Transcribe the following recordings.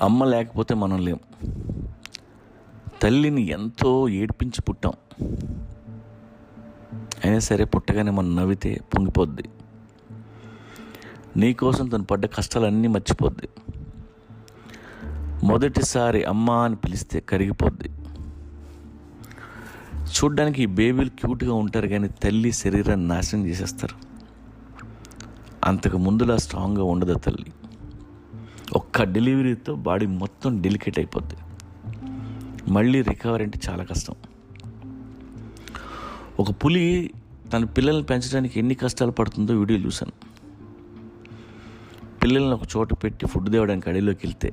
అమ్మ లేకపోతే మనం లేం. తల్లిని ఎంతో ఏడ్పించి పుట్టాం, అయినా సరే పుట్టగానే మనం నవ్వితే పొంగిపోద్ది. నీకోసం తను పడ్డ కష్టాలన్నీ మర్చిపోద్ది. మొదటిసారి అమ్మ అని పిలిస్తే కరిగిపోద్ది. చూడ్డానికి ఈ బేబీలు క్యూట్గా ఉంటారు, కానీ తల్లి శరీరాన్ని నాశనం చేసేస్తారు. అంతకు ముందులా స్ట్రాంగ్గా ఉండదు తల్లి. ఒక్క డెలివరీతో బాడీ మొత్తం డెలికేట్ అయిపోద్ది. మళ్ళీ రికవర్ అంటే చాలా కష్టం. ఒక పులి తన పిల్లల్ని పెంచడానికి ఎన్ని కష్టాలు పడుతుందో వీడియో చూశాను. పిల్లల్ని ఒక చోట పెట్టి ఫుడ్ తేవడానికి అడవిలోకి వెళ్తే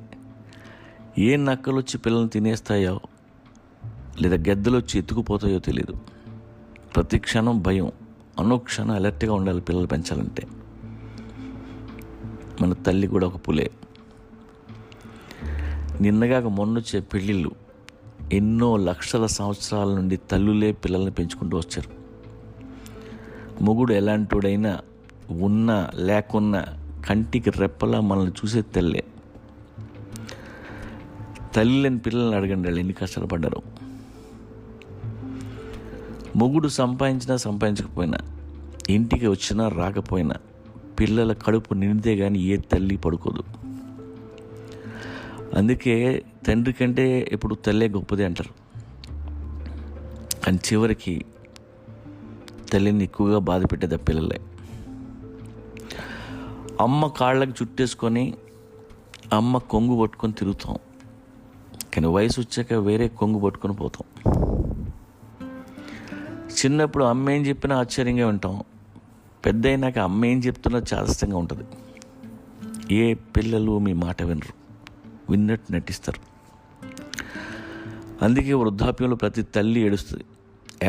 ఏ నక్కలు వచ్చి పిల్లల్ని తినేస్తాయో లేదా గెద్దలు వచ్చి ఎత్తుకుపోతాయో తెలియదు. ప్రతి క్షణం భయం, అనుక్షణం అలర్ట్గా ఉండాలి పిల్లలు పెంచాలంటే. మన తల్లి కూడా ఒక పులే. నిన్నగాక మొన్నొచ్చే పెళ్ళిళ్ళు ఎన్నో లక్షల సంవత్సరాల నుండి తల్లులే పిల్లల్ని పెంచుకుంటూ వచ్చారు. మొగుడు ఎలాంటివాడైనా ఉన్నా లేకున్నా కంటికి రెప్పలా మనల్ని చూసే తల్లే. తల్లి లేని పిల్లల్ని అడగండి, వాళ్ళు ఎన్ని కష్టాలు పడ్డారు. మొగుడు సంపాదించినా సంపాదించకపోయినా, ఇంటికి వచ్చినా రాకపోయినా పిల్లల కడుపు నిండితే కానీ ఏ తల్లి పడుకోదు. అందుకే తండ్రి కంటే ఇప్పుడు తల్లే గొప్పది అంటారు. కానీ చివరికి తల్లిని ఎక్కువగా బాధ పెట్టేది ఆ పిల్లలే. అమ్మ కాళ్ళకి చుట్టేసుకొని అమ్మ కొంగు పట్టుకొని తిరుగుతాం, కానీ వయసు వచ్చాక వేరే కొంగు పట్టుకొని పోతాం. చిన్నప్పుడు అమ్మ ఏం చెప్పినా ఆశ్చర్యంగా వింటాం, పెద్ద అయినాక అమ్మ ఏం చెప్తున్నా చాదస్తంగా ఉంటుంది. ఏ పిల్లలు మీ మాట వినరు, విన్నట్టు నటిస్తారు. అందుకే వృద్ధాప్యంలో ప్రతి తల్లి ఏడుస్తుంది,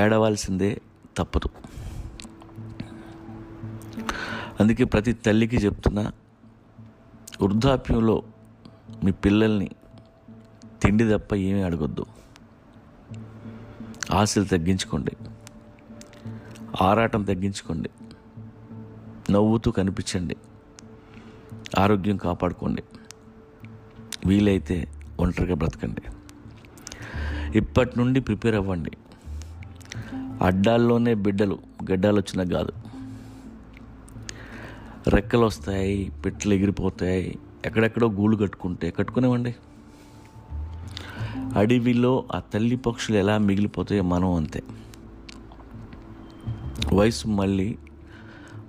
ఏడవలసిందే, తప్పదు. అందుకే ప్రతి తల్లికి చెప్తున్నా, వృద్ధాప్యంలో మీ పిల్లల్ని తిండి తప్ప ఏమీ అడగొద్దు. ఆశలు తగ్గించుకోండి, ఆరాటం తగ్గించుకోండి, నవ్వుతూ కనిపించండి, ఆరోగ్యం కాపాడుకోండి, వీలైతే ఒంటరిగా బ్రతకండి. ఇప్పటి నుండి ప్రిపేర్ అవ్వండి. అడ్డాల్లోనే బిడ్డలు, గడ్డాలు వచ్చినా కాదు. రెక్కలు వస్తాయి, పిట్టలు ఎగిరిపోతాయి, ఎక్కడెక్కడో గూళ్ళు కట్టుకునేవ్వండి. అడవిలో ఆ తల్లి పక్షులు ఎలా మిగిలిపోతాయో మనం అంతే. వయసు మళ్ళీ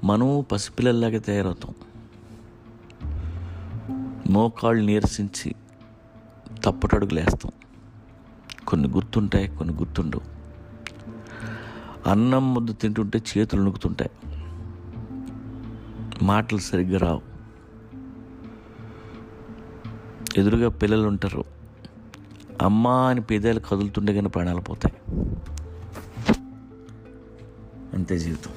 మనము పసిపిల్లల్లాగే తయారవుతాం. మోకాళ్ళు నీరసించి తప్పటడుగులు వేస్తాం. కొన్ని గుర్తుంటాయి, కొన్ని గుర్తుండవు. అన్నం ముద్ద తింటుంటే చేతులు వణుకుతుంటాయి, మాటలు సరిగ్గా రావు. ఎదురుగా పిల్లలు ఉంటారు, అమ్మా అని పేదాలు కదులుతుండే కానీ ప్రాణాలు పోతాయి. అంతే జీవితం.